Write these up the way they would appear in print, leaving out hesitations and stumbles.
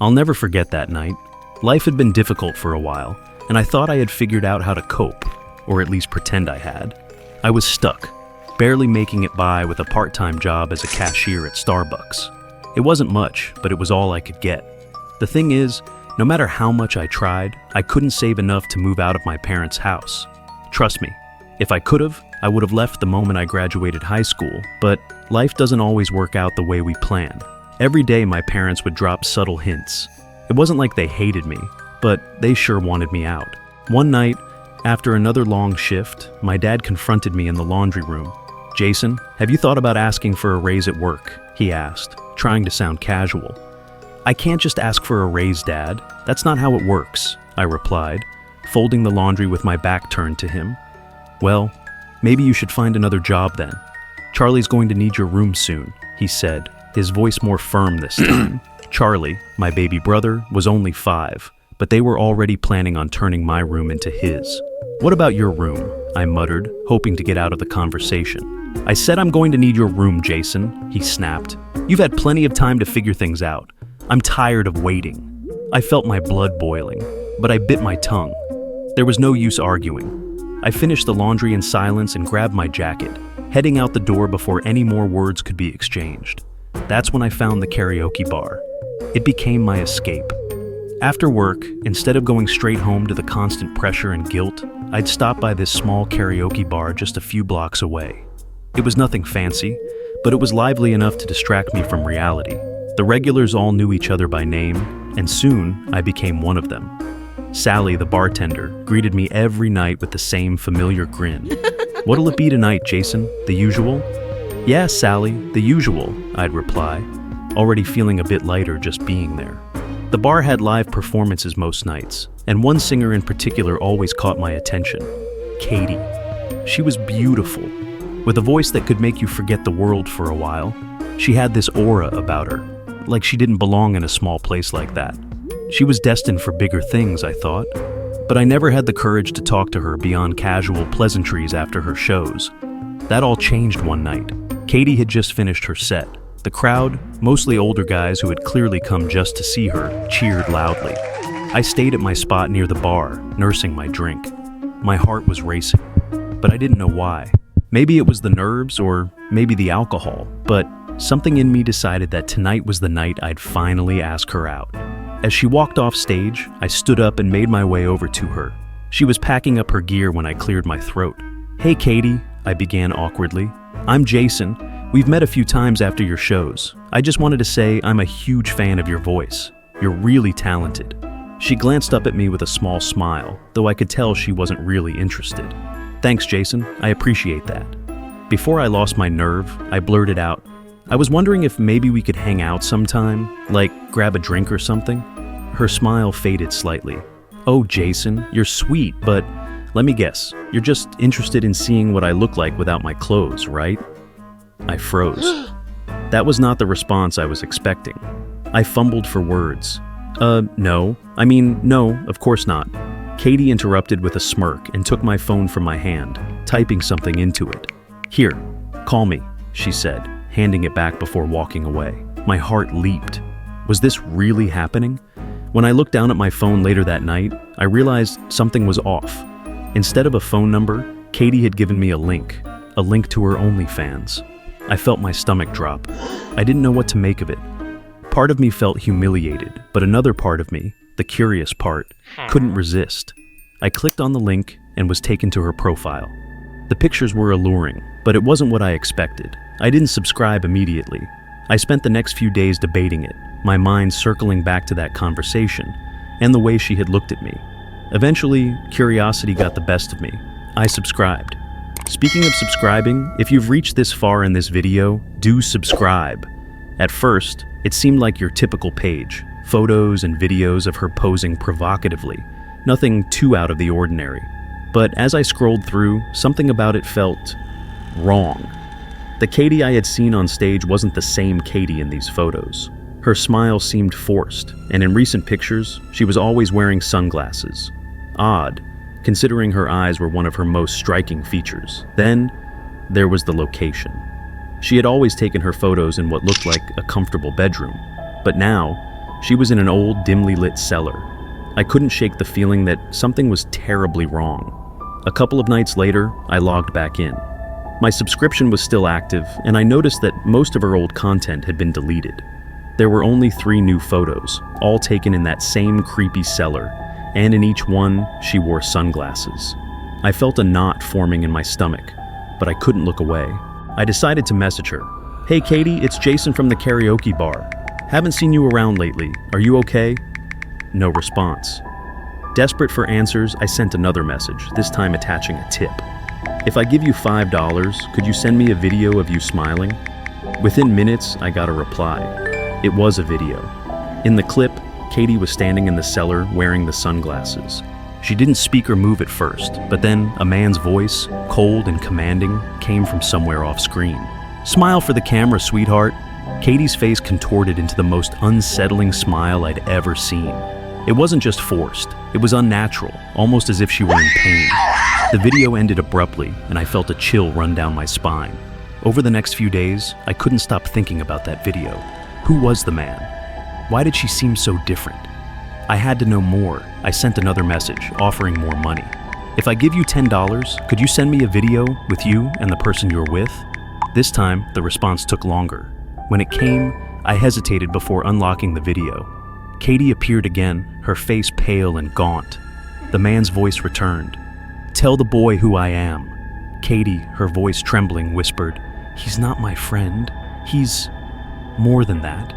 I'll never forget that night. Life had been difficult for a while, and I thought I had figured out how to cope, or at least pretend I had. I was stuck, barely making it by with a part-time job as a cashier at Starbucks. It wasn't much, but it was all I could get. The thing is, no matter how much I tried, I couldn't save enough to move out of my parents' house. Trust me, if I could have, I would have left the moment I graduated high school, but life doesn't always work out the way we plan. Every day my parents would drop subtle hints. It wasn't like they hated me, but they sure wanted me out. One night, after another long shift, my dad confronted me in the laundry room. "Jason, have you thought about asking for a raise at work?" he asked, trying to sound casual. "I can't just ask for a raise, Dad. That's not how it works," I replied, folding the laundry with my back turned to him. "Well, maybe you should find another job then. Charlie's going to need your room soon," he said, his voice more firm this time. Charlie, my baby brother, was only 5, but they were already planning on turning my room into his. "What about your room?" I muttered, hoping to get out of the conversation. "I said I'm going to need your room, Jason," he snapped. "You've had plenty of time to figure things out. I'm tired of waiting." I felt my blood boiling, but I bit my tongue. There was no use arguing. I finished the laundry in silence and grabbed my jacket, heading out the door before any more words could be exchanged. That's when I found the karaoke bar. It became my escape. After work, instead of going straight home to the constant pressure and guilt, I'd stop by this small karaoke bar just a few blocks away. It was nothing fancy, but it was lively enough to distract me from reality. The regulars all knew each other by name, and soon I became one of them. Sally, the bartender, greeted me every night with the same familiar grin. "What'll it be tonight, Jason? The usual?" "Yeah, Sally, the usual," I'd reply, already feeling a bit lighter just being there. The bar had live performances most nights, and one singer in particular always caught my attention. Katie. She was beautiful, with a voice that could make you forget the world for a while. She had this aura about her, like she didn't belong in a small place like that. She was destined for bigger things, I thought, but I never had the courage to talk to her beyond casual pleasantries after her shows. That all changed one night. Katie had just finished her set. The crowd, mostly older guys who had clearly come just to see her, cheered loudly. I stayed at my spot near the bar, nursing my drink. My heart was racing, but I didn't know why. Maybe it was the nerves, or maybe the alcohol, but something in me decided that tonight was the night I'd finally ask her out. As she walked off stage, I stood up and made my way over to her. She was packing up her gear when I cleared my throat. "Hey, Katie," I began awkwardly. "I'm Jason. We've met a few times after your shows. I just wanted to say I'm a huge fan of your voice. You're really talented." She glanced up at me with a small smile, though I could tell she wasn't really interested. "Thanks, Jason. I appreciate that." Before I lost my nerve, I blurted out, "I was wondering if maybe we could hang out sometime, like grab a drink or something." Her smile faded slightly. "Oh, Jason, you're sweet, but let me guess, you're just interested in seeing what I look like without my clothes, right?" I froze. That was not the response I was expecting. I fumbled for words. No. No, of course not." Katie interrupted with a smirk and took my phone from my hand, typing something into it. "Here, call me," she said, handing it back before walking away. My heart leaped. Was this really happening? When I looked down at my phone later that night, I realized something was off. Instead of a phone number, Katie had given me a link to her OnlyFans. I felt my stomach drop. I didn't know what to make of it. Part of me felt humiliated, but another part of me, the curious part, couldn't resist. I clicked on the link and was taken to her profile. The pictures were alluring, but it wasn't what I expected. I didn't subscribe immediately. I spent the next few days debating it, my mind circling back to that conversation and the way she had looked at me. Eventually, curiosity got the best of me. I subscribed. Speaking of subscribing, if you've reached this far in this video, do subscribe. At first, it seemed like your typical page, photos and videos of her posing provocatively, nothing too out of the ordinary. But as I scrolled through, something about it felt wrong. The Katie I had seen on stage wasn't the same Katie in these photos. Her smile seemed forced, and in recent pictures, she was always wearing sunglasses. Odd, considering her eyes were one of her most striking features. Then, there was the location. She had always taken her photos in what looked like a comfortable bedroom, but now, She was in an old, dimly lit cellar. I couldn't shake the feeling that something was terribly wrong. A couple of nights later, I logged back in. My subscription was still active, and I noticed that most of her old content had been deleted. There were only 3 new photos, all taken in that same creepy cellar, and in each one, she wore sunglasses. I felt a knot forming in my stomach, but I couldn't look away. I decided to message her. "Hey Katie, it's Jason from the karaoke bar. Haven't seen you around lately. Are you okay?" No response. Desperate for answers, I sent another message, this time attaching a tip. "If I give you $5, could you send me a video of you smiling?" Within minutes, I got a reply. It was a video. In the clip, Katie was standing in the cellar wearing the sunglasses. She didn't speak or move at first, but then a man's voice, cold and commanding, came from somewhere off screen. "Smile for the camera, sweetheart." Katie's face contorted into the most unsettling smile I'd ever seen. It wasn't just forced, it was unnatural, almost as if she were in pain. The video ended abruptly, and I felt a chill run down my spine. Over the next few days, I couldn't stop thinking about that video. Who was the man? Why did she seem so different? I had to know more. I sent another message, offering more money. "If I give you $10, could you send me a video with you and the person you're with?" This time, the response took longer. When it came, I hesitated before unlocking the video. Katie appeared again, her face pale and gaunt. The man's voice returned. "Tell the boy who I am." Katie, her voice trembling, whispered, "He's not my friend. He's more than that.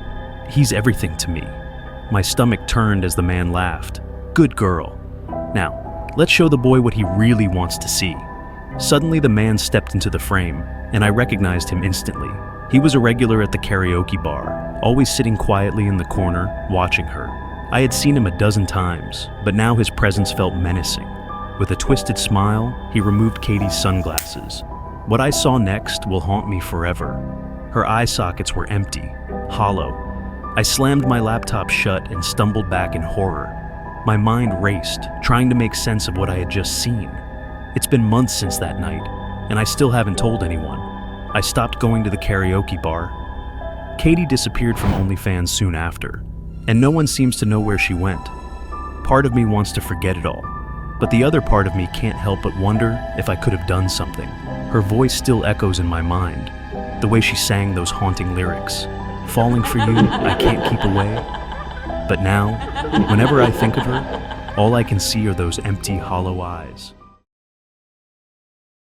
He's everything to me." My stomach turned as the man laughed. "Good girl. Now, let's show the boy what he really wants to see." Suddenly, the man stepped into the frame, and I recognized him instantly. He was a regular at the karaoke bar, always sitting quietly in the corner, watching her. I had seen him a dozen times, but now his presence felt menacing. With a twisted smile, he removed Katie's sunglasses. What I saw next will haunt me forever. Her eye sockets were empty, hollow. I slammed my laptop shut and stumbled back in horror. My mind raced, trying to make sense of what I had just seen. It's been months since that night, and I still haven't told anyone. I stopped going to the karaoke bar. Katie disappeared from OnlyFans soon after, and no one seems to know where she went. Part of me wants to forget it all, but the other part of me can't help but wonder if I could have done something. Her voice still echoes in my mind, the way she sang those haunting lyrics. "Falling for you, I can't keep away." But now, whenever I think of her, all I can see are those empty, hollow eyes.